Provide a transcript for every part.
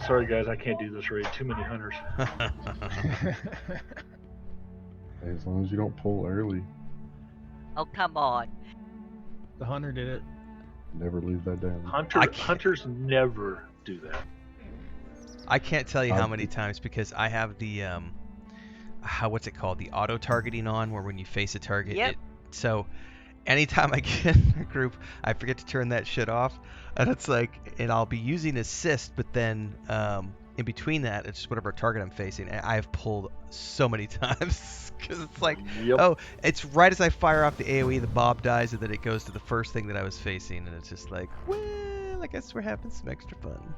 sorry guys, I can't do this raid. Too many hunters. As long as you don't pull early, Oh, come on. The hunter did it. never leave that down. Hunters never do that. I can't tell you how many times, because I have the what's it called? The auto targeting on, where when you face a target, Yep. So anytime I get in a group, I forget to turn that shit off, and it's like, and I'll be using assist, but then in between that, it's just whatever target I'm facing, and I've pulled so many times because it's like, oh, it's right as I fire off the AOE, the Bob dies, and then it goes to the first thing that I was facing, and it's just like, well, I guess we're having some extra fun.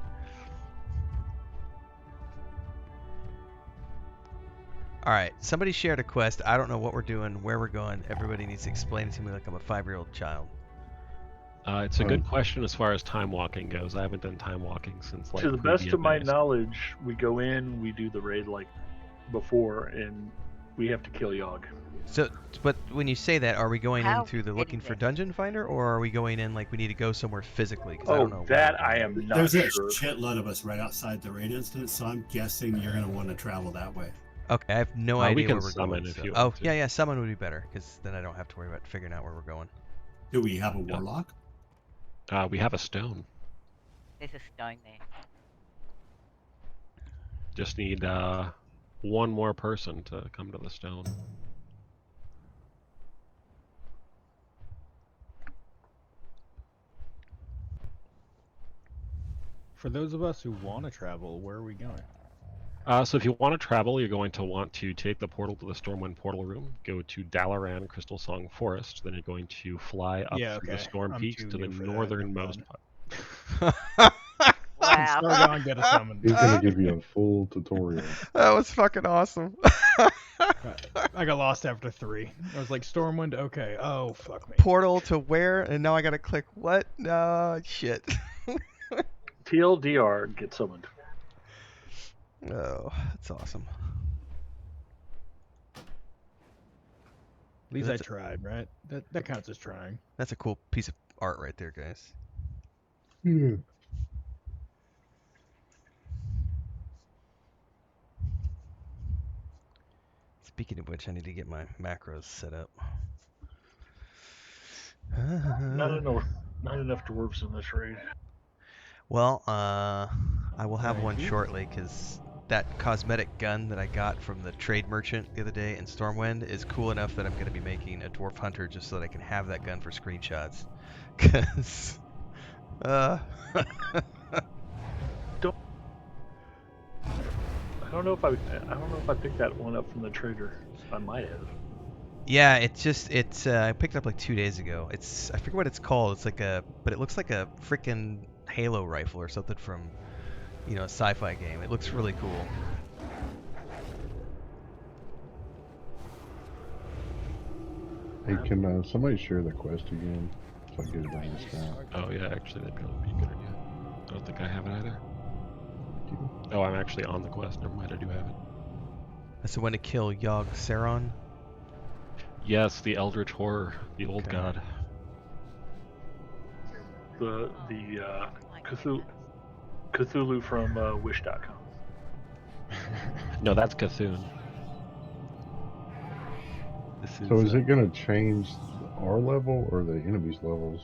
All right, somebody shared a quest. I don't know what we're doing, where we're going. Everybody needs to explain it to me like I'm a 5-year-old child. It's a good question as far as time walking goes. I haven't done time walking since like. To the best of my knowledge, we go in, we do the raid like before, and we have to kill Yogg. So, but when you say that, are we going in through the looking for dungeon finder, or are we going in like we need to go somewhere physically? I don't know that I am not There's sure. a shitload of us right outside the raid instance, so I'm guessing you're going to want to travel that way. Okay, I have no idea where we're going. If you want to. Yeah, summon would be better, because then I don't have to worry about figuring out where we're going. Do we have a warlock? We have a stone. There's a stone there. Just need one more person to come to the stone. For those of us who want to travel, where are we going? So if you want to travel, you're going to want to take the portal to the Stormwind portal room, go to Dalaran Crystal Song Forest, then you're going to fly up through the Storm Peaks to the northernmost part. Wow. Sargon, get a summon. He's gonna give you a full tutorial. That was fucking awesome. I got lost after 3. I was like, Stormwind, okay. Oh, fuck me. Portal to where? And now I gotta click what? Shit. TLDR, get summoned. Oh, that's awesome. At least I tried, right? That counts as trying. That's a cool piece of art right there, guys. Yeah. Speaking of which, I need to get my macros set up. Not enough dwarves in this raid. Well, I will have one shortly, because that cosmetic gun that I got from the trade merchant the other day in Stormwind is cool enough that I'm going to be making a dwarf hunter just so that I can have that gun for screenshots. Because, I don't know if I picked that one up from the trader. I might have. yeah, I picked it up like 2 days ago. I forget what it's called. It's like but it looks like a freaking Halo rifle or something from, a sci-fi game. It looks really cool. Hey, can somebody share the quest again so I get it on this now? Oh yeah, actually that'd probably be a good idea. I don't think I have it either. Oh, I'm actually on the quest. Never mind, I do have it. That's the one to kill Yogg Saron? Yes, the Eldritch Horror, the old god. The Cthulhu from Wish.com. No, that's Cthulhu. So is it going to change our level or the enemy's levels?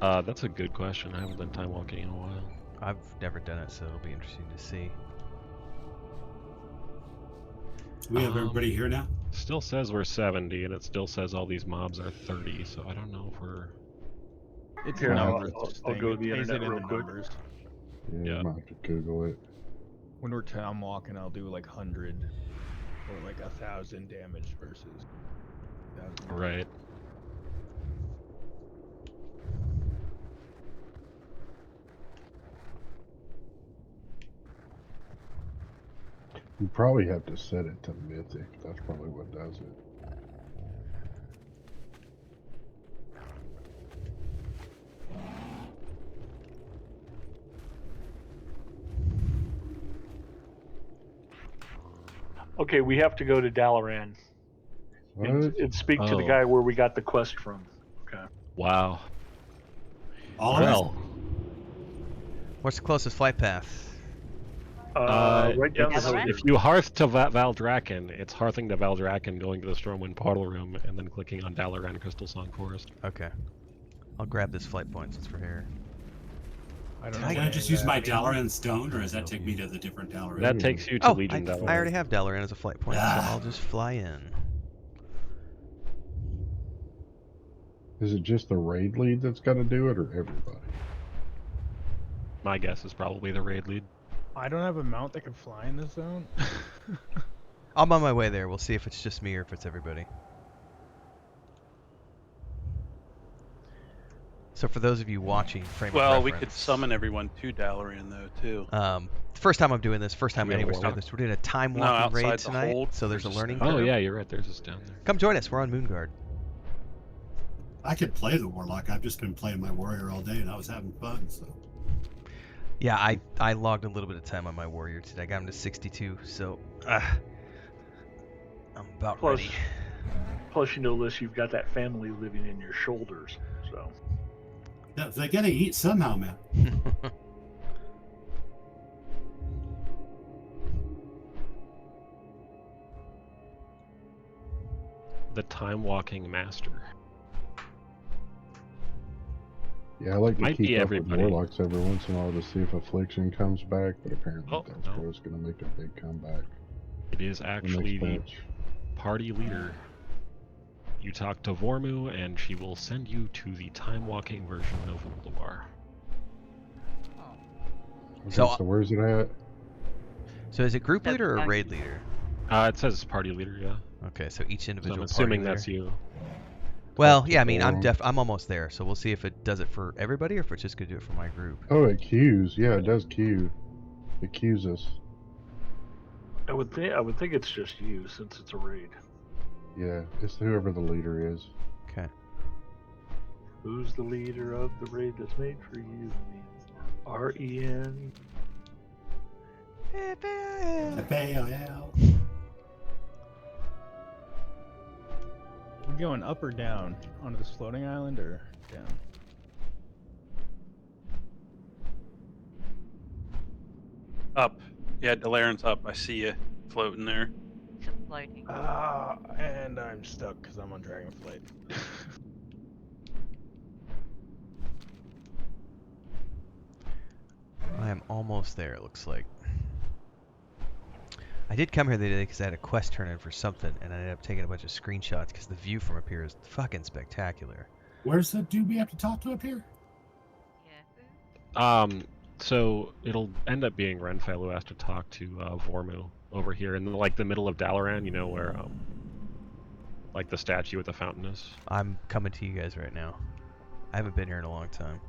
That's a good question. I haven't done time walking in a while. I've never done it, so it'll be interesting to see. We have everybody here now? Still says we're 70, and it still says all these mobs are 30, so I don't know if we're... It's Here, numbers. I'll go to the Pays it internet in real the quick. numbers. Yeah, I might have to Google it. When we're town walking, I'll do like 100 or like 1,000 damage versus 1,000. Right. You probably have to set it to mythic. That's probably what does it. Okay, we have to go to Dalaran and speak to the guy where we got the quest from. Okay. Wow. All of us? What's the closest flight path? Right down the hill. If you hearth to Valdrakken, it's hearthing to Valdrakken, going to the Stormwind Portal Room, and then clicking on Dalaran Crystal Song Forest. Okay. I'll grab this flight point since we're here. Can I just use my Dalaran stone, or does that take me to the different Dalaran? That takes you to Legion Dalaran. I already have Dalaran as a flight point, so I'll just fly in. Is it just the raid lead that's got to do it, or everybody? My guess is probably the raid lead. I don't have a mount that can fly in this zone. I'm on my way there. We'll see if it's just me or if it's everybody. So for those of you watching, frame of reference, we could summon everyone to Dalaran though too. First time I'm doing this. First time anyone's doing this. We're doing a time walking raid tonight, so there's a learning curve. Oh yeah, you're right. There's this down there. Come join us. We're on Moonguard. I could play the Warlock. I've just been playing my Warrior all day, and I was having fun. So. Yeah, I logged a little bit of time on my Warrior today. I got him to 62, so I'm about ready. Plus, you know, Liz, you've got that family living in your shoulders, so. Yeah, they gotta eat somehow, man. The Time Walking Master. Yeah, I like to Might keep be up everybody. with Warlocks every once in a while to see if Affliction comes back, but apparently Oh, that's no. what's going to make a big comeback. It is actually the patch. party leader. You talk to Vormu, and she will send you to the Time Walking version of Ulduar. Okay, So where's it at? So is it group leader or raid leader? It says party leader, yeah. Okay, so each So individual. I'm assuming party that's leader. you. Well, yeah, I mean, I'm almost there, so we'll see if it does it for everybody or if it's just gonna do it for my group. Oh, it queues. Yeah, it does queue. It queues us. I would think it's just you since it's a raid. Yeah, it's whoever the leader is. Okay. Who's the leader of the raid that's made for you? REN. We're going up or down onto this floating island or down? Up. Yeah, Dalaran's up. I see you floating there. Just floating. And I'm stuck because I'm on Dragonflight. I am almost there, it looks like. I did come here the other day because I had a quest turn in for something, and I ended up taking a bunch of screenshots because the view from up here is fucking spectacular. Where's the dude we have to talk to up here? Yeah. So it'll end up being Renfail who has to talk to Vormu over here in the middle of Dalaran, you know, where like the statue with the fountain is. I'm coming to you guys right now. I haven't been here in a long time.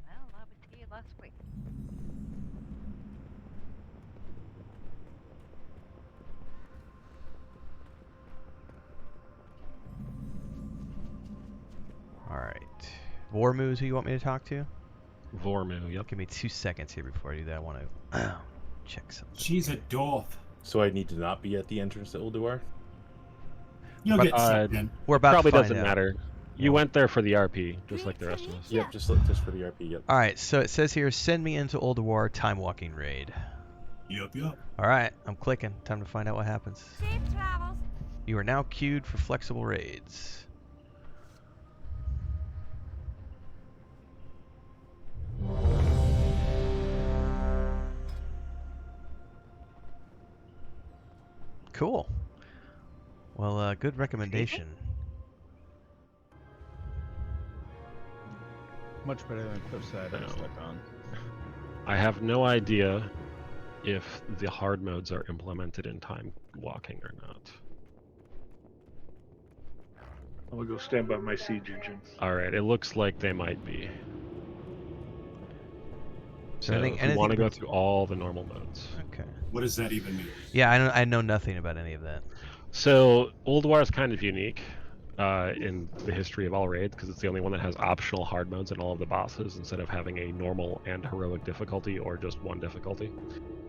Well, I was here last week. Alright. Vormu is who you want me to talk to? Vormu, yep. Give me 2 seconds here before I do that. I want to check something. She's a dwarf. So I need to not be at the entrance to Ulduar? You'll get sucked in. We're about Probably to find doesn't out. matter. You went there for the RP, just like the rest of us. Yep, just for the RP, yep. Alright, so it says here, send me into Ulduar Timewalking raid. Yep. Alright, I'm clicking. Time to find out what happens. Safe travels. You are now queued for flexible raids. Cool. Well, good recommendation. Much better than Cliffside I was stuck on. I have no idea if the hard modes are implemented in Time Walking or not. I'm gonna go stand by my siege engine. Alright, it looks like they might be. So anything- if you want to go through all the normal modes. Okay. What does that even mean? Yeah, I know nothing about any of that. So Ulduar is kind of unique in the history of all raids because it's the only one that has optional hard modes in all of the bosses instead of having a normal and heroic difficulty or just one difficulty.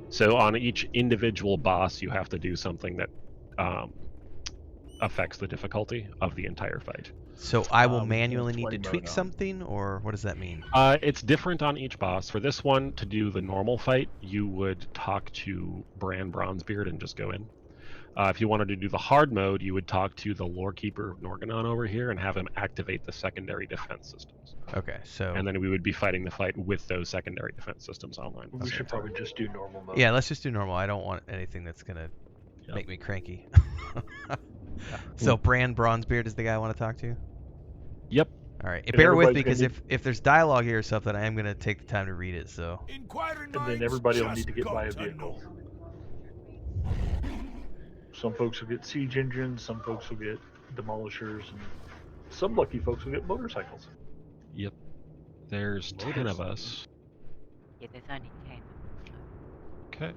So on each individual boss, you have to do something that affects the difficulty of the entire fight. So I will We manually have need to play tweak mode on. something, or what does that mean? It's different on each boss. For this one, to do the normal fight, you would talk to Bran Bronzebeard and just go in. If you wanted to do the hard mode, you would talk to the Lore Keeper of Norganon over here and have him activate the secondary defense systems. Okay, so And then we would be fighting the fight with those secondary defense systems online. We should probably just do normal mode. yeah, let's just do normal. I don't want anything that's gonna Yep. make me cranky. So Bran Bronzebeard is the guy I want to talk to. Yep. All right, And bear with me everybody's because gonna if there's dialogue here or something, I am gonna take the time to read it. So And then everybody will need to get by a vehicle. Some folks will get siege engines, some folks will get demolishers, and some lucky folks will get motorcycles. Yep. There's 10 of us. Yeah, there's only 10. Okay.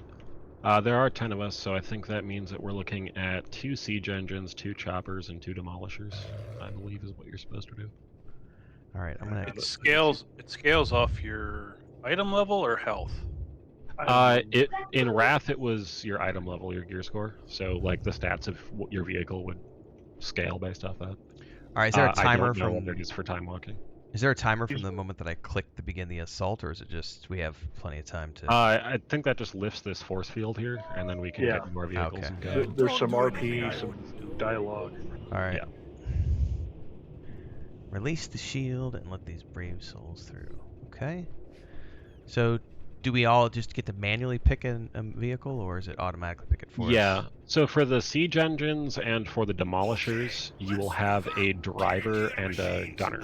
There are 10 of us, so I think that means that we're looking at 2 siege engines, 2 choppers, and 2 demolishers, I believe is what you're supposed to do. all right, I'm gonna. It scales off your item level or health. In Wrath, it was your item level, your gear score. So, like, the stats of what your vehicle would scale based off that. All right, is there a timer I don't know from? what it is for time walking. Is there a timer from the moment that I click to begin the assault, or is it just we have plenty of time to? I think that just lifts this force field here, and then we can get more vehicles and go. There's some RP, some dialogue. All right. Yeah. Release the shield and let these brave souls through. Okay. So, do we all just get to manually pick a vehicle, or is it automatically pick it for us? Yeah. So for the siege engines and for the demolishers, you will have a driver and a gunner,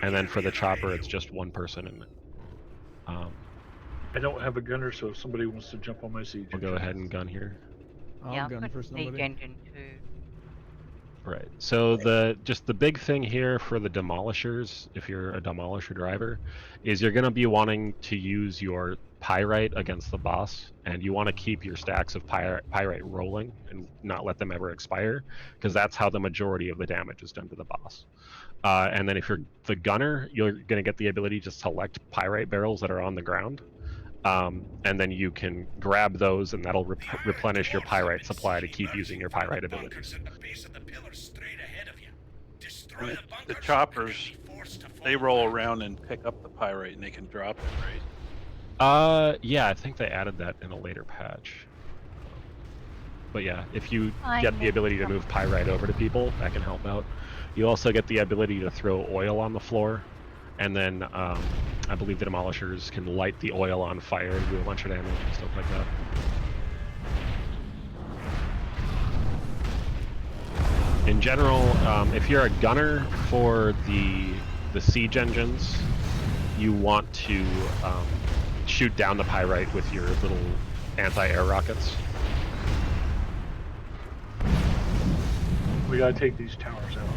and then for the chopper, it's just one person in it. I don't have a gunner, so if somebody wants to jump on my siege, We'll go ahead and gun here. Yeah, I'll gun I've for got siege somebody. engine too. Right. So the big thing here for the demolishers, if you're a demolisher driver, is you're going to be wanting to use your pyrite against the boss, and you want to keep your stacks of pyrite rolling and not let them ever expire, because that's how the majority of the damage is done to the boss. And then if you're the gunner, you're going to get the ability to select pyrite barrels that are on the ground, and then you can grab those, and that'll replenish your pyrite supply to keep using your pyrite abilities. The choppers, they roll around and pick up the pyrite and they can drop it, right? Yeah, I think they added that in a later patch. But yeah, if you get the ability to move pyrite over to people, that can help out. You also get the ability to throw oil on the floor, and then I believe the demolishers can light the oil on fire and do a bunch of damage and stuff like that. In general, if you're a gunner for the siege engines, you want to shoot down the pyrite with your little anti-air rockets. we gotta take these towers out.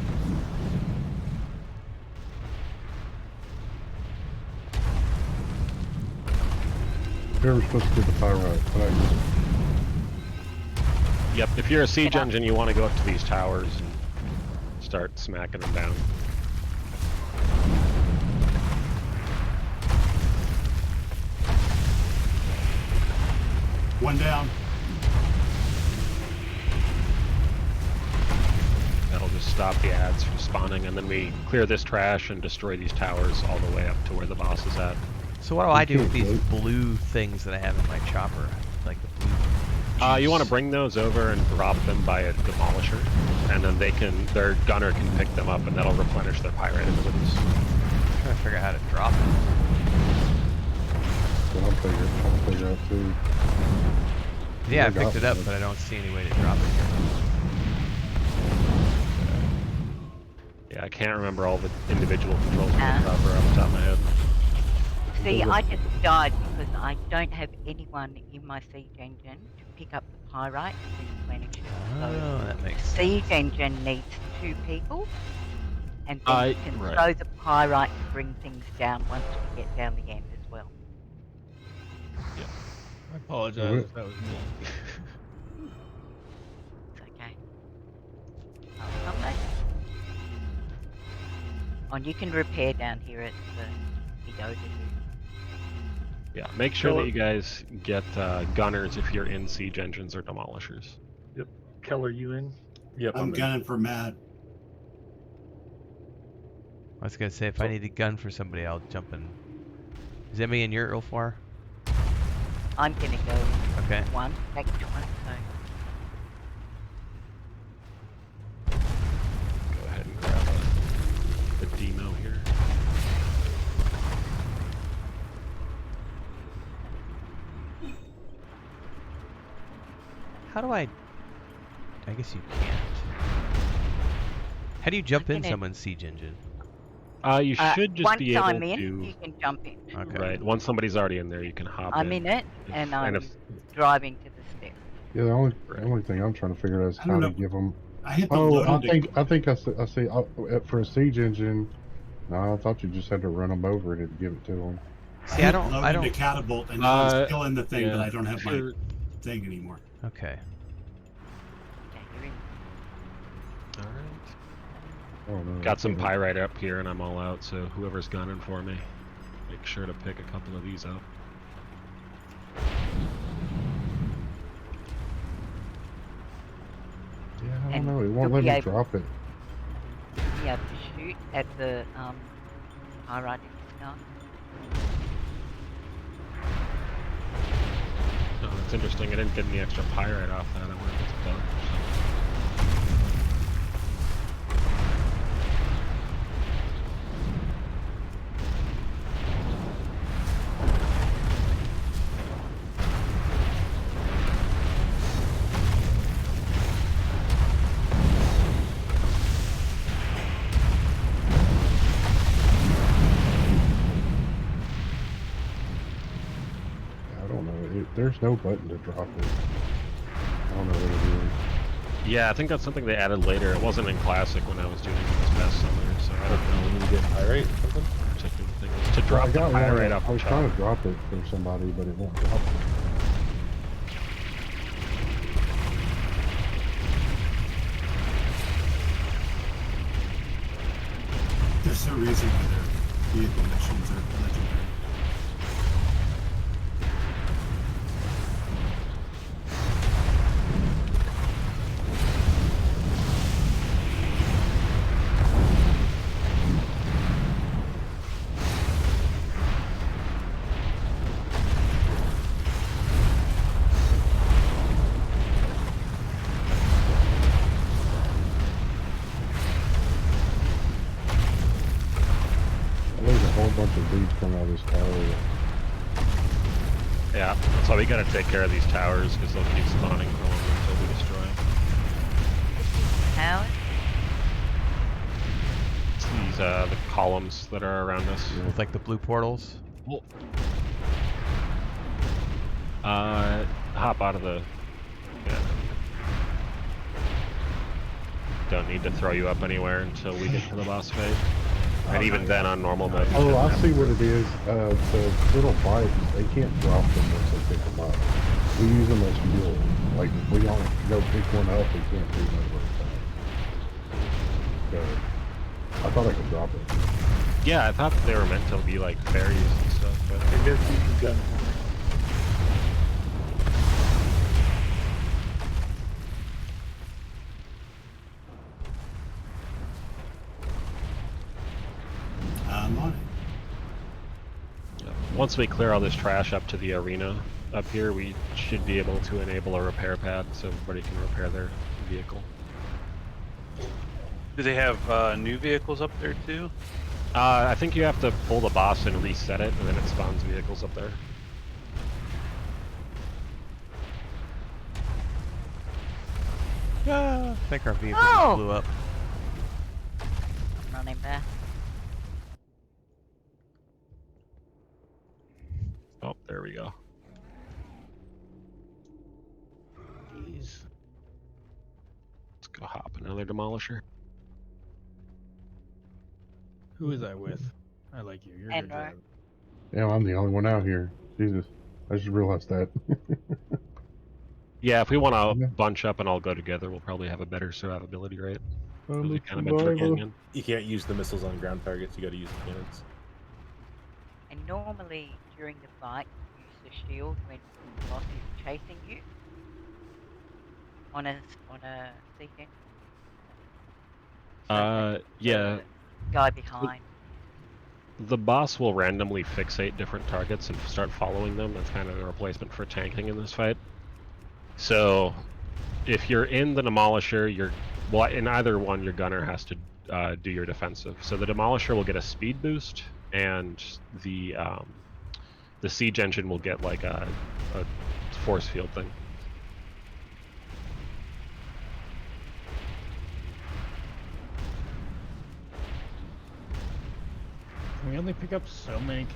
You're supposed to get the pyrite, but Yep, if you're a siege engine, you want to go up to these towers and start smacking them down. One down. That'll just stop the ads from spawning, and then we clear this trash and destroy these towers all the way up to where the boss is at. So what do I do with these blue things that I have in my chopper? Like the blue. You want to bring those over and drop them by a demolisher, and then their gunner can pick them up, and that'll replenish their pyrite abilities. I'm trying to figure out how to drop it. I'll figure out too. Yeah, I picked it up, but I don't see any way to drop it here. Yeah, I can't remember all the individual controls of the chopper off the top of my head. See, I just died because I don't have anyone in my siege engine to pick up the pyrite and replenish it. Oh, that makes sense. Siege engine needs 2 people, and then you can throw the pyrite to bring things down once we get down the end as well. Yeah. I apologize if that was me. It's okay. I'll come back. Oh, and you can repair down here at the overview. Yeah, make sure that you guys get gunners if you're in siege engines or demolishers. Yep. Keller, you in? Yep, I'm gunning for Matt. I was gonna say if I need a gun for somebody, I'll jump in. Is anybody in your Ulduar? I'm gonna go Okay. one, back to one, so. Go ahead and grab a demo here. How do I guess you can't. How do you jump in someone's siege engine? You should just be able once I'm in, to. you can jump in. Okay. Right. Once somebody's already in there, you can hop in. I'm in it, and I'm if, driving to the step. Yeah, the only thing I'm trying to figure out is how to give them. I hit the Oh, loading I think I see. For a siege engine. No, I thought you just had to run them over and it'd give it to them. See, I don't. the catapult, and I'm still in the thing, yeah, but I don't have my thing anymore. Okay. Okay, you're in. All right. Oh, no, Got some pyrite up here, and I'm all out. So whoever's gunning for me, make sure to pick a couple of these up. Yeah, I don't know. It won't let me drop it. You have to shoot at the pyrite discount. Oh, that's interesting. I didn't get any extra pyrite off that. I wonder if it's bugged. There's no button to drop it. I don't know what it is. Yeah, I think that's something they added later. It wasn't in Classic when I was doing this past summer, so I don't know. When you get pyrite or something? Particular thing is to drop the pyrite off I was trying to drop it for somebody, but it won't drop it. There's no reason why their vehicle missions are legendary. Coming out of this tower. Yeah, that's why we gotta take care of these towers because they'll keep spawning for longer until we destroy them. Towers? These the columns that are around us. With like the blue portals. Well, hop out of the. Yeah. Don't need to throw you up anywhere until we get to the boss fight. And even then on normal mode. Oh, I see what it is. The little bikes, they can't drop them once they pick them up. We use them as fuel. Like, if we don't go pick one up, we can't do another attack. I thought I could drop it. Yeah, I thought they were meant to be like fairies and stuff, but I guess you can gun for me. I'm on it. once we clear all this trash up to the arena up here, we should be able to enable a repair pad so everybody can repair their vehicle. Do they have new vehicles up there too? I think you have to pull the boss and reset it, and then it spawns vehicles up there. I think our vehicle blew up. I'm running back. Oh, there we go. Jeez. Let's go hop another demolisher. Who is I with? I like you. You're a good driver. Yeah, I'm the only one out here. Jesus. I just realized that. Yeah, if we want to bunch up and all go together, we'll probably have a better survivability rate. We kind of been in. You can't use the missiles on ground targets, you gotta use the cannons. And normally during the fight, use the shield when the boss is chasing you on a siege engine. Yeah. Guy behind. The boss will randomly fixate different targets and start following them. That's kind of a replacement for tanking in this fight. So, if you're in the Demolisher, in either one, your gunner has to do your defensive. So the Demolisher will get a speed boost, and the siege engine will get like a force field thing. Can we only pick up so many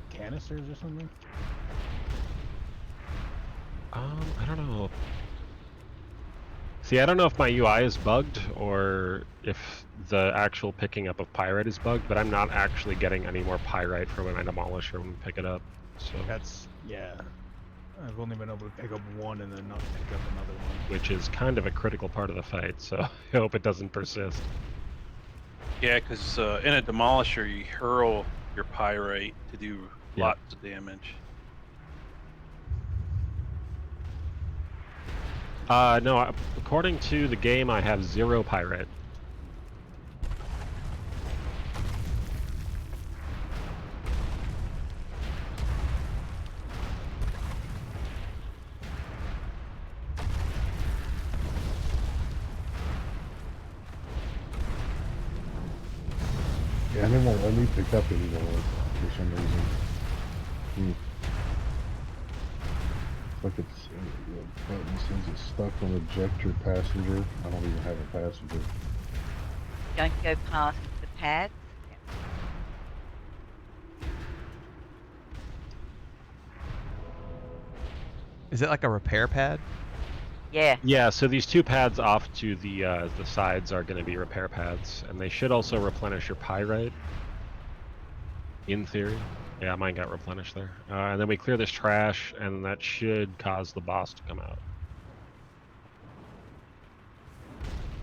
canisters or something? I don't know. See, I don't know if my UI is bugged or if the actual picking up of pyrite is bugged, but I'm not actually getting any more pyrite from when I demolish or when we pick it up. So that's, yeah. I've only been able to pick up one and then not pick up another one. Which is kind of a critical part of the fight, so I hope it doesn't persist. Yeah, because in a demolisher, you hurl your pyrite to do lots of damage. No, according to the game, I have 0 pyrite. Yeah, and it won't let me pick up anymore for some reason. Like it's the button says it's stuck on ejector passenger. I don't even have a passenger. Don't go past the pads. Is it like a repair pad? Yeah. Yeah, so these 2 pads off to the sides are going to be repair pads, and they should also replenish your pyrite. In theory. Yeah, mine got replenished there. And then we clear this trash, and that should cause the boss to come out.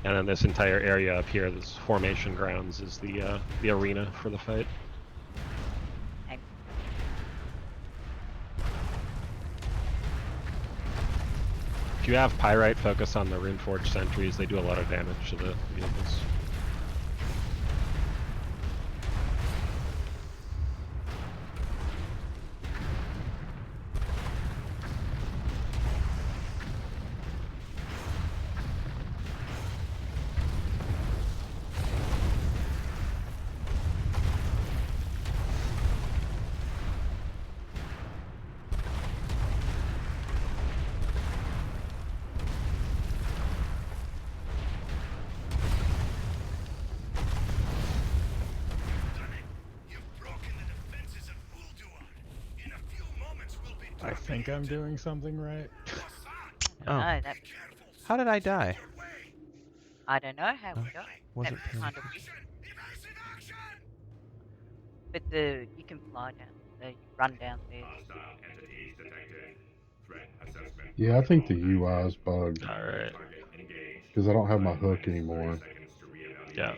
And then this entire area up here, this formation grounds, is the arena for the fight. Okay. If you have pyrite, focus on the Runeforged sentries. They do a lot of damage to the vehicles. I think I'm doing something right. Oh. No, How did I die? I don't know how we got. Wasn't That's kind of weird. But you can fly down. You run downstairs. Yeah, I think the UI is bugged. Alright. Because I don't have my hook anymore. Yeah.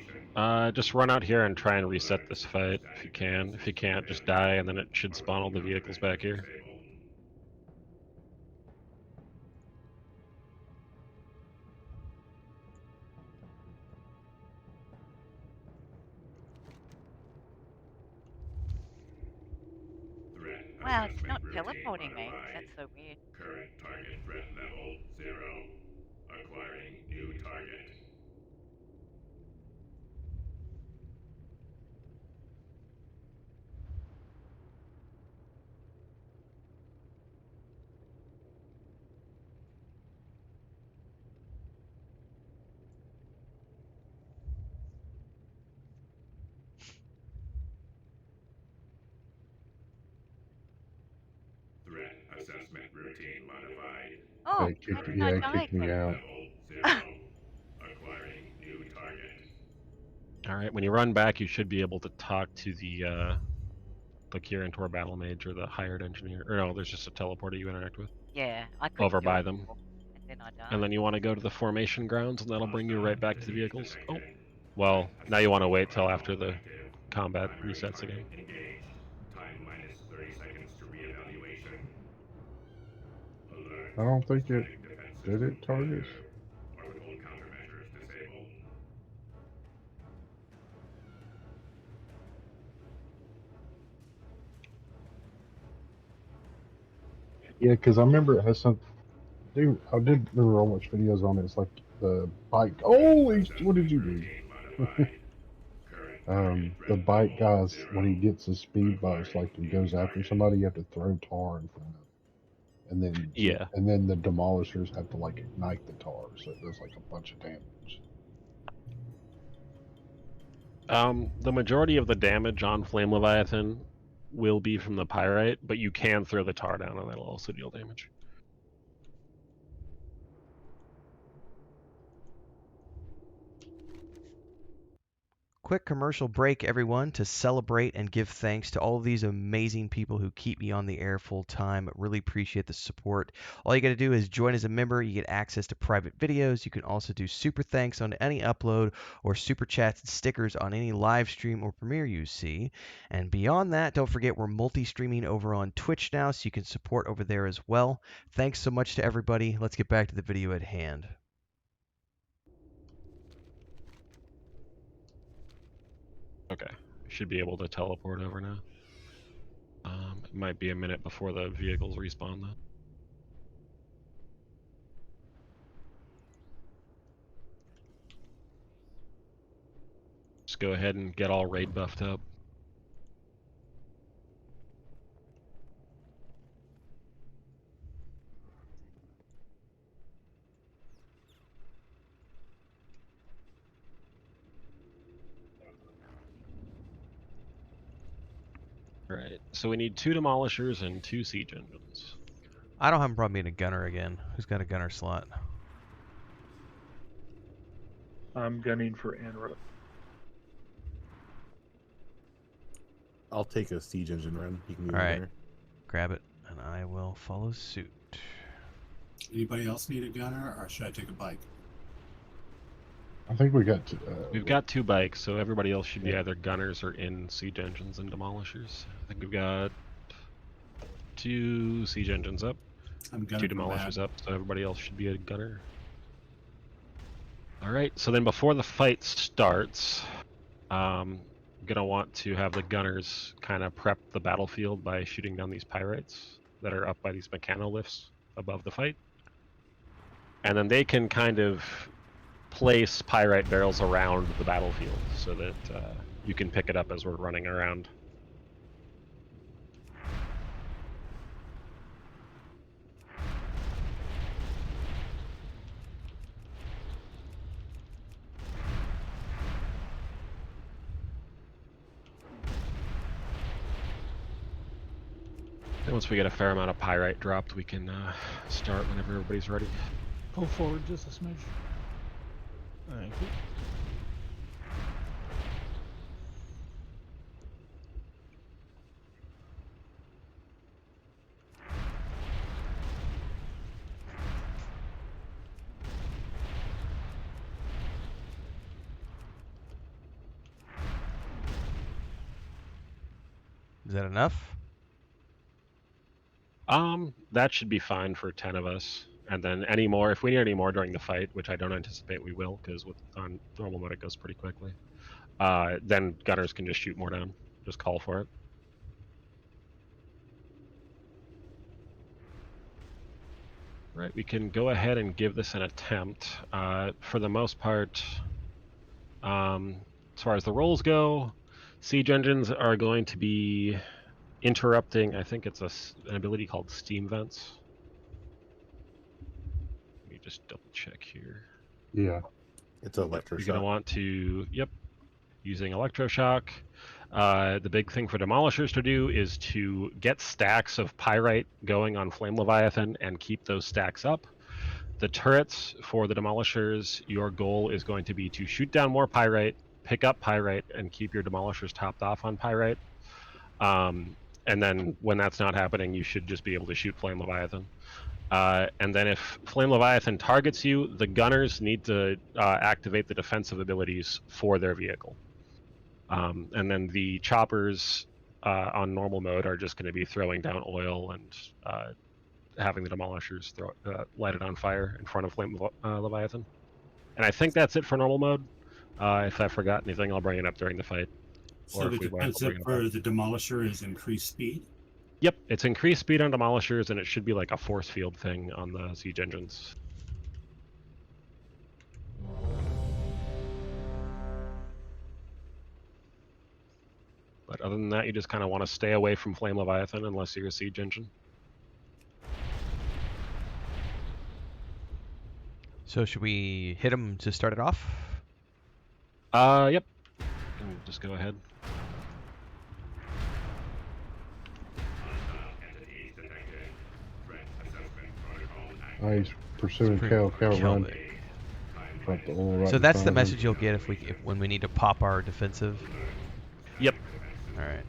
Just run out here and try and reset this fight if you can. If you can't, just die, and then it should spawn all the vehicles back here. Wow, it's not teleporting me. That's so weird. Current target threat level 0. Acquiring new target. Threat assessment routine modified. Oh, It kicked me out. Acquiring new target. Alright, when you run back, you should be able to talk to the Kirin Battle Mage or the hired engineer. Or no, there's just a teleporter you interact with. Yeah, I could over by them. And then I die. And then you want to go to the formation grounds, and that'll bring you right back to the vehicles. Oh, well, now you want to wait till after the combat resets again. Time minus 30 seconds to reevaluation. I don't think it did it targets. Orbital countermeasures disabled. Yeah, because I remember it has some. Dude, I did remember watch videos on it. It's like the bike. Holy, what did you do? The bike guys, when he gets his speed boost, like he goes after somebody, you have to throw tar in front of him, and then the demolishers have to like ignite the tar, so it does like a bunch of damage. The majority of the damage on Flame Leviathan will be from the pyrite, but you can throw the tar down, and that'll also deal damage. Quick commercial break, everyone, to celebrate and give thanks to all of these amazing people who keep me on the air full time. Really appreciate the support. All you got to do is join as a member. You get access to private videos. You can also do super thanks on any upload or super chats and stickers on any live stream or premiere you see. And beyond that, don't forget we're multi-streaming over on Twitch now, so you can support over there as well. Thanks so much to everybody. Let's get back to the video at hand. Okay, should be able to teleport over now. It might be a minute before the vehicles respawn though. Just go ahead and get all raid buffed up. Alright, so we need 2 demolishers and 2 siege engines. I don't have a problem being a gunner again. Who's got a gunner slot? I'm gunning for Anra. I'll take a siege engine run. You can move Alright, grab it, and I will follow suit. Anybody else need a gunner, or should I take a bike? I think we got. We've got 2 bikes, so everybody else should be either gunners or in siege engines and demolishers. I think we've got 2 siege engines up, 2 demolishers up, so everybody else should be a gunner. Alright, so then before the fight starts, I'm gonna want to have the gunners kind of prep the battlefield by shooting down these pyrites that are up by these mechanoliths above the fight. And then they can kind of place pyrite barrels around the battlefield so that you can pick it up as we're running around. And once we get a fair amount of pyrite dropped, we can start whenever everybody's ready. Pull forward just a smidge. Thank you. Is that enough? That should be fine for 10 of us. And then any more, if we need any more during the fight, which I don't anticipate we will, because on normal mode it goes pretty quickly, then gunners can just shoot more down. Just call for it. Right, we can go ahead and give this an attempt. For the most part, as far as the rolls go, siege engines are going to be interrupting, I think it's an ability called steam vents. Let me just double check here. Yeah. It's electroshock. You're going to want to, using electroshock. The big thing for demolishers to do is to get stacks of pyrite going on Flame Leviathan and keep those stacks up. The turrets for the demolishers, your goal is going to be to shoot down more pyrite, pick up pyrite, and keep your demolishers topped off on pyrite. And then when that's not happening, you should just be able to shoot Flame Leviathan. And then if Flame Leviathan targets you, the gunners need to activate the defensive abilities for their vehicle. And then the choppers on normal mode are just going to be throwing down oil and having the demolishers light it on fire in front of Flame Leviathan. And I think that's it for normal mode. If I forgot anything, I'll bring it up during the fight. So the defensive for the demolisher is increased speed? Yep, it's increased speed on demolishers, and it should be like a force field thing on the siege engines. But other than that, you just kind of want to stay away from Flame Leviathan unless you're a siege engine. So should we hit him to start it off? Yep. Just go ahead. He's pursuing Cal run. So that's the message you'll get if when we need to pop our defensive. Yep. All right.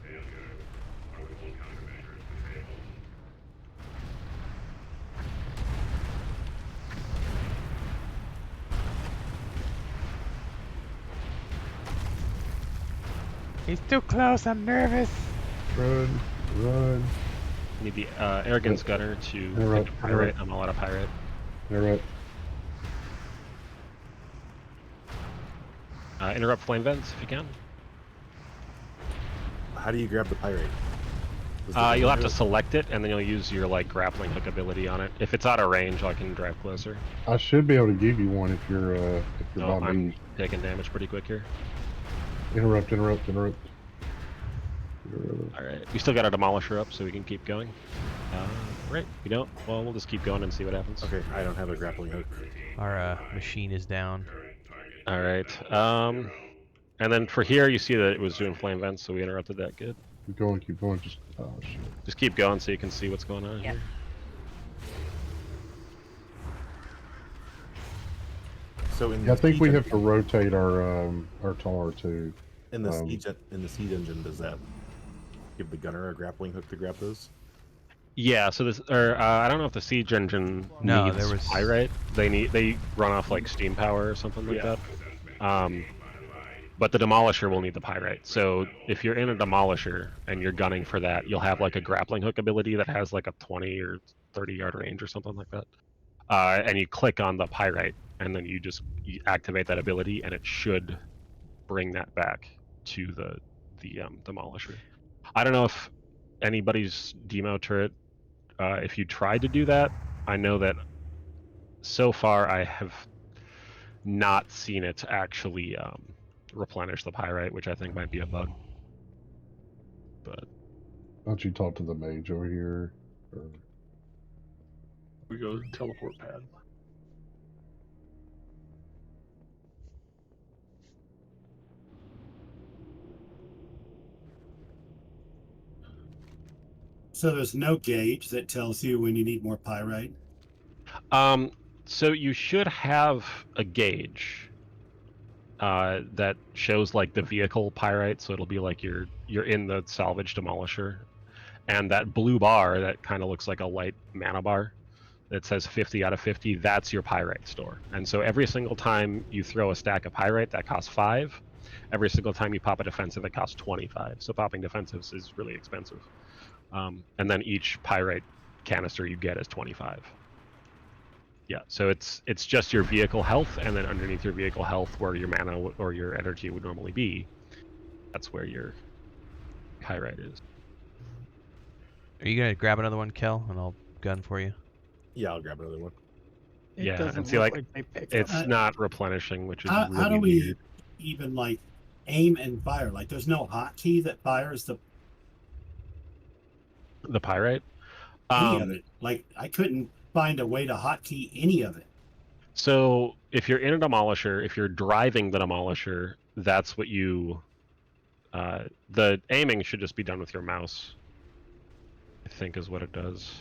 He's too close. I'm nervous. Run. Need the Arrogance Gunner to pirate. I'm all out of pirate. Interrupt. Interrupt flame vents if you can. How do you grab the pirate? You'll have to select it, and then you'll use your like grappling hook ability on it. If it's out of range, I can drive closer. I should be able to give you one if you're I'm taking damage pretty quick here. Interrupt. All right, we still got a demolisher up, so we can keep going. Right, we don't. Well, we'll just keep going and see what happens. Okay, I don't have a grappling hook. Our machine is down. All right. And then for here, you see that it was doing flame vents, so we interrupted that. Good. Keep going. Just keep going so you can see what's going on here. So I think we have to rotate our tar too. In the siege engine, does that give the gunner a grappling hook to grab those? Yeah. So this, I don't know if the siege engine needs pyrite. They run off like steam power or something like that. But the demolisher will need the pyrite. So if you're in a demolisher and you're gunning for that, you'll have like a grappling hook ability that has like a 20 or 30 yard range or something like that. And you click on the pyrite, and then you activate that ability, and it should bring that back to the demolisher. I don't know if anybody's demo turret, if you tried to do that. I know that so far I have not seen it actually replenish the pyrite, which I think might be a bug. But why don't you talk to the mage over here? Or... We go to the teleport pad. So there's no gauge that tells you when you need more pyrite? So you should have a gauge that shows like the vehicle pyrite, so it'll be like you're in the salvage demolisher, and that blue bar that kind of looks like a light mana bar that says 50 out of 50, that's your pyrite store. And so every single time you throw a stack of pyrite, that costs 5. Every single time you pop a defensive, it costs 25. So popping defensives is really expensive. And then each pyrite canister you get is 25. Yeah, so it's just your vehicle health, and then underneath your vehicle health, where your mana or your energy would normally be, that's where your pyrite is. Are you gonna grab another one, Kel, and I'll gun for you? Yeah, I'll grab another one. Yeah, and see, like it's not replenishing, which is really how do we weird. even like aim and fire? Like, there's no hotkey that fires the pyrite. Any of it. Like, I couldn't find a way to hotkey any of it. So if you're in a demolisher, if you're driving the demolisher, that's what you. The aiming should just be done with your mouse, I think, is what it does.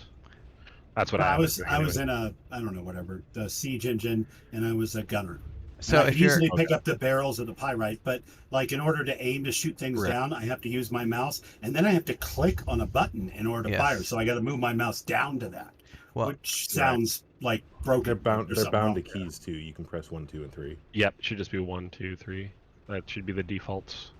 That's what I was. I was in a, I don't know, whatever, the siege engine, and I was a gunner. So I usually pick up the barrels of the pyrite, but like in order to aim to shoot things down, I have to use my mouse, and then I have to click on a button in order to fire. So I got to move my mouse down to that, which sounds like broken. They're bound to keys too. You can press 1, 2, and 3. Yep, it should just be 1, 2, 3. That should be the defaults.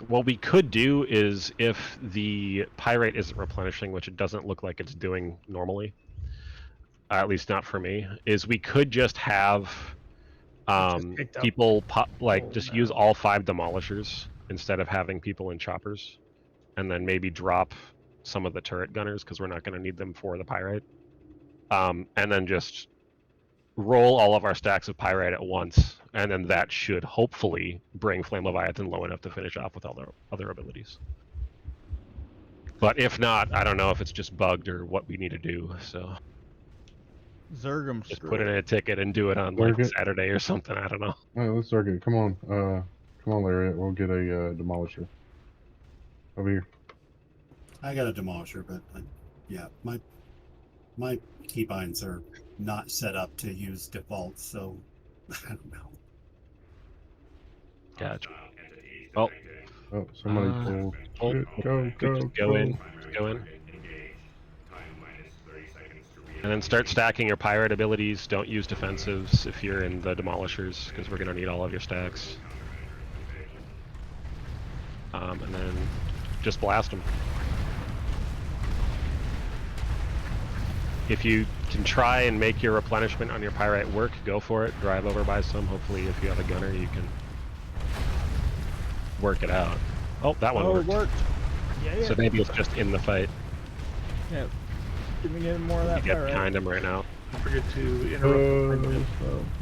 What we could do is, if the pyrite isn't replenishing, which it doesn't look like it's doing normally, at least not for me, is we could just have people just use all 5 demolishers instead of having people in choppers. and then maybe drop some of the turret gunners because we're not going to need them for the pyrite. And then just roll all of our stacks of pyrite at once, and then that should hopefully bring Flame Leviathan low enough to finish off with all their other abilities. But if not, I don't know if it's just bugged or what we need to do. So Zergum just put in a ticket and do it on like Saturday or something. I don't know. All right, let's start it. Come on, Larry. We'll get a demolisher over here. I got a demolisher, but yeah, my keybinds are not set up to use defaults, so I don't know. Gotcha. Oh, somebody pulled. Go in. And then start stacking your pirate abilities. Don't use defensives if you're in the demolishers, because we're going to need all of your stacks. And then just blast them. If you can try and make your replenishment on your pyrite work, go for it. Drive over by some. Hopefully, if you have a gunner, you can work it out. Oh, that one worked. It worked. Yeah. So maybe it's just in the fight. Yeah. Give me more of that you get pyrite. behind him right now. Don't forget to interrupt.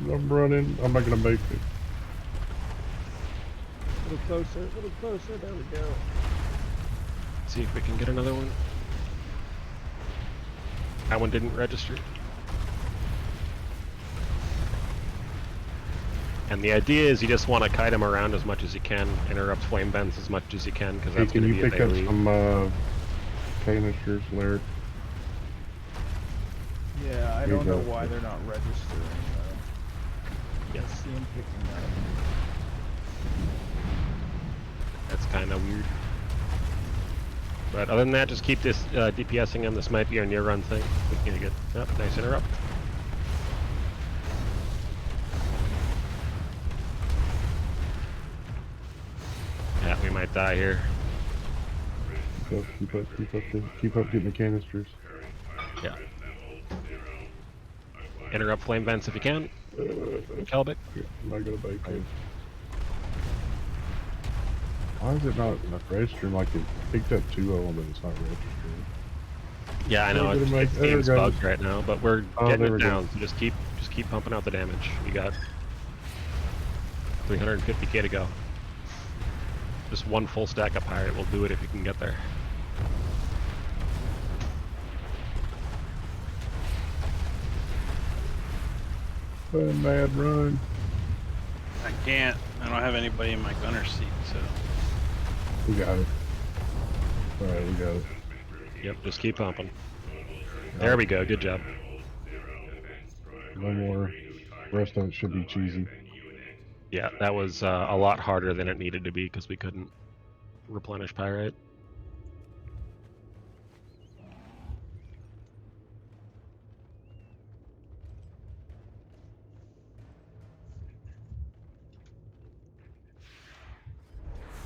I'm running. I'm not gonna make it. A little closer. There we go. Let's see if we can get another one. That one didn't register. And the idea is you just want to kite him around as much as you can, interrupt flame vents as much as you can, because that's going to be a Can you pick daily. up some canisters, Larry? Yeah, I don't know why they're not registering though. Yes. I see them picking up. That's kind of weird. But other than that, just keep this DPSing him. This might be our near run thing. We can get nice interrupt. Yeah, we might die here. Keep up getting the canisters. Yeah. Interrupt flame vents if you can. Kelbic. Yeah, I'm not gonna bake it. Why is it not registering? Like it picked up 2-0, but it's not registering. Yeah, I know it's game's bugged right now, but we're getting it down. So just keep pumping out the damage. We got 350k to go. Just one full stack of pirate will do it if you can get there. Mad run. I can't. I don't have anybody in my gunner seat, so. We got it. Alright, we got it. Yep, just keep pumping. There we go, good job. No more. The rest of it should be cheesy. Yeah, that was a lot harder than it needed to be because we couldn't replenish pyrite.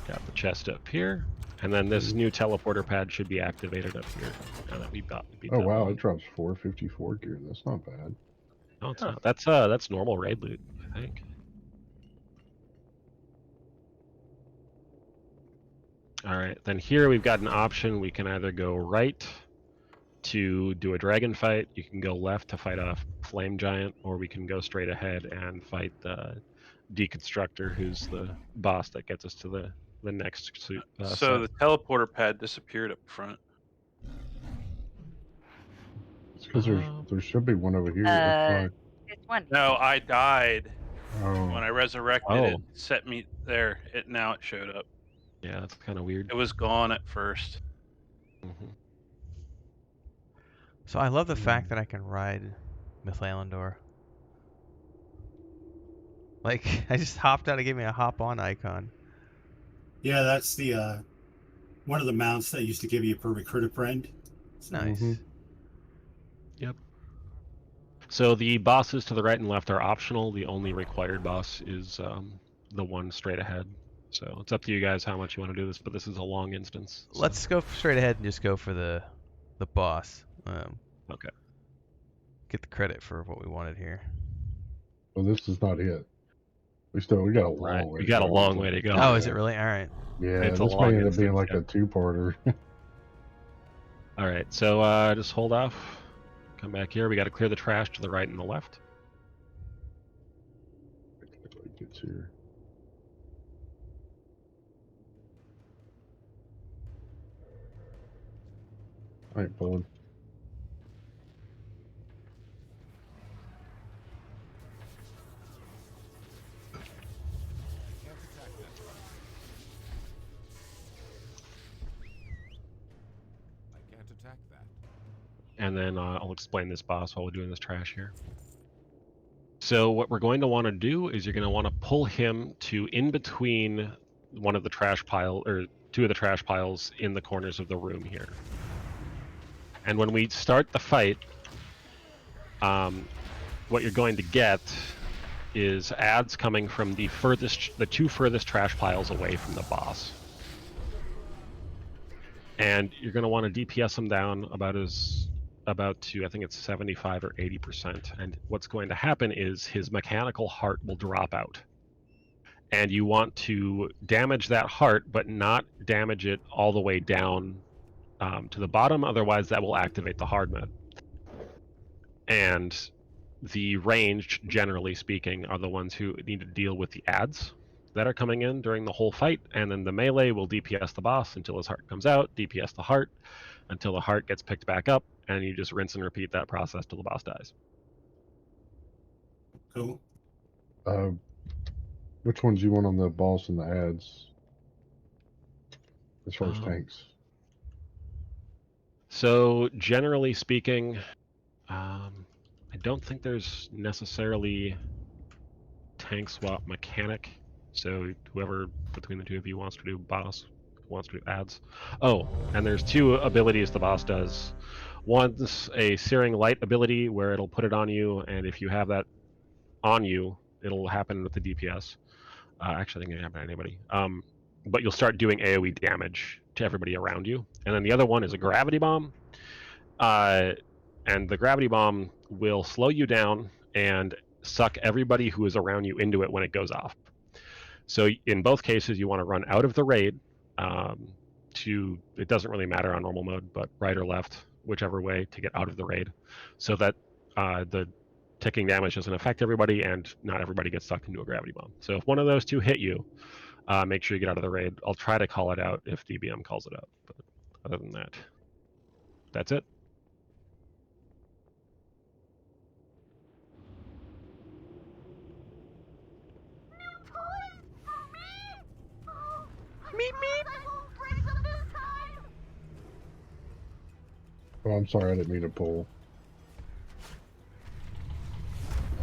Got the chest up here, and then this new teleporter pad should be activated up here. Now that we beat Oh that wow, one. it drops 454 gear. That's not bad. No, it's not. That's normal raid loot, I think. All right, then here we've got an option. We can either go right to do a dragon fight. You can go left to fight a flame giant, or we can go straight ahead and fight the deconstructor, who's the boss that gets us to the next suit. So the teleporter pad disappeared up front. It's because there should be one over here. That's There's one. No, I died. Oh. When I resurrected it, set me there. Now it showed up. Yeah, that's kind of weird. It was gone at first. Mm-hmm. So I love the fact that I can ride Mythalandor. Like, I just hopped out, it gave me a hop on icon. Yeah, that's the one of the mounts that used to give you per recruiter friend. So. Nice. Yep. So the bosses to the right and left are optional. The only required boss is the one straight ahead. So it's up to you guys how much you want to do this, but this is a long instance. So. Let's go straight ahead and just go for the boss. Okay. Get the credit for what we wanted here. Well, this is not it. We got a long way. We got a long way to go. Oh, is it really? All right. Yeah, it's this may end up being like a two-parter. All right, so just hold off. Come back here. We got to clear the trash to the right and the left. Gets here. All right, pulling. And then I'll explain this boss while we're doing this trash here. So what we're going to want to do is you're going to want to pull him to in between one of the trash pile, or two of the trash piles in the corners of the room here. And when we start the fight, what you're going to get is ads coming from the two furthest trash piles away from the boss. And you're going to want to DPS him down about to, I think it's 75 or 80%. And what's going to happen is his mechanical heart will drop out. And you want to damage that heart, but not damage it all the way down to the bottom, otherwise that will activate the hard mode. And the ranged, generally speaking, are the ones who need to deal with the ads that are coming in during the whole fight, and then the melee will DPS the boss until his heart comes out, DPS the heart until the heart gets picked back up, and you just rinse and repeat that process till the boss dies. Cool. Which ones do you want on the boss and the ads? As far as tanks. So generally speaking, I don't think there's necessarily tank swap mechanic. So whoever between the two of you wants to do boss, wants to do ads. Oh, and there's two abilities the boss does. One's a Searing Light ability where it'll put it on you, and if you have that on you, it'll happen with the DPS. Actually, I think it can happen to anybody. But you'll start doing AoE damage to everybody around you. And then the other one is a Gravity Bomb. And the Gravity Bomb will slow you down and suck everybody who is around you into it when it goes off. So in both cases, you want to run out of the raid it doesn't really matter on normal mode, but right or left, whichever way to get out of the raid, so that the ticking damage doesn't affect everybody and not everybody gets sucked into a Gravity Bomb. So if one of those two hit you, make sure you get out of the raid. I'll try to call it out if DBM calls it out, but other than that, that's it. Oh, I'm sorry, I didn't mean to pull.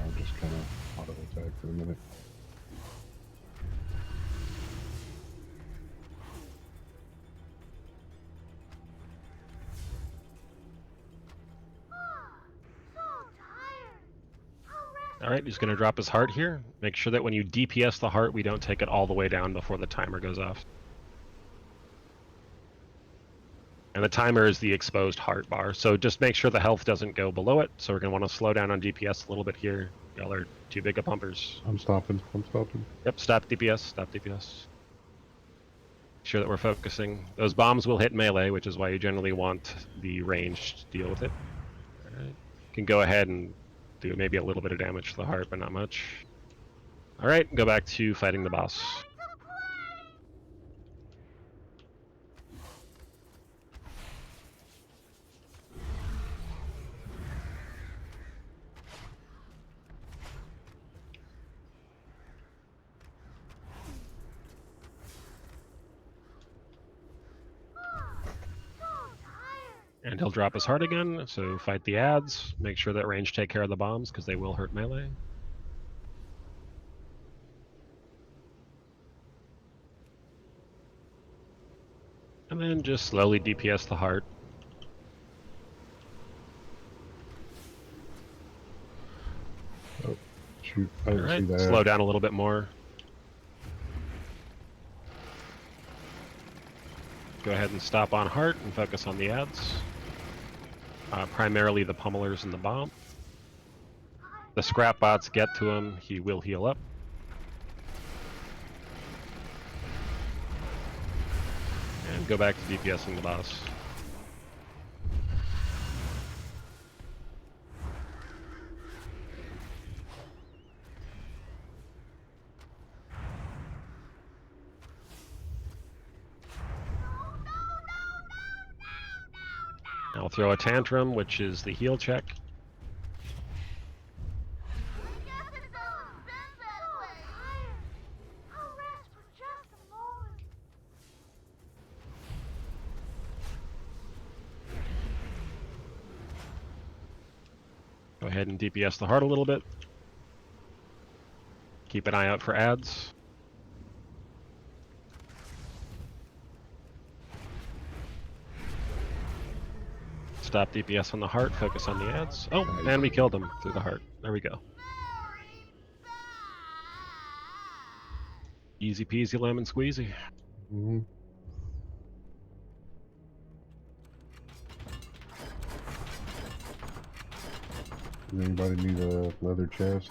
I'll just kind of auto attack for a minute. Alright, he's going to drop his heart here. Make sure that when you DPS the heart, we don't take it all the way down before the timer goes off. And the timer is the exposed heart bar, so just make sure the health doesn't go below it. So we're going to want to slow down on DPS a little bit here. Y'all are too big of pumpers. I'm stopping. Yep, stop DPS, stop DPS. Make sure that we're focusing. Those bombs will hit melee, which is why you generally want the ranged to deal with it. Alright, you can go ahead and do maybe a little bit of damage to the heart, but not much. Alright, go back to fighting the boss. And he'll drop his heart again, so fight the ads. Make sure that range take care of the bombs, because they will hurt melee. And then just slowly DPS the heart. Oh, shoot. I didn't see that. Slow down a little bit more. Go ahead and stop on heart and focus on the ads. Primarily the pummelers and the bomb. The scrap bots get to him, he will heal up. And go back to DPSing the boss. I'll throw a tantrum, which is the heal check. Go ahead and DPS the heart a little bit. Keep an eye out for ads. Stop DPS on the heart, focus on the ads. Oh, and we killed him through the heart. There we go. Easy peasy lemon squeezy. Mm-hmm. Does anybody need a leather chest?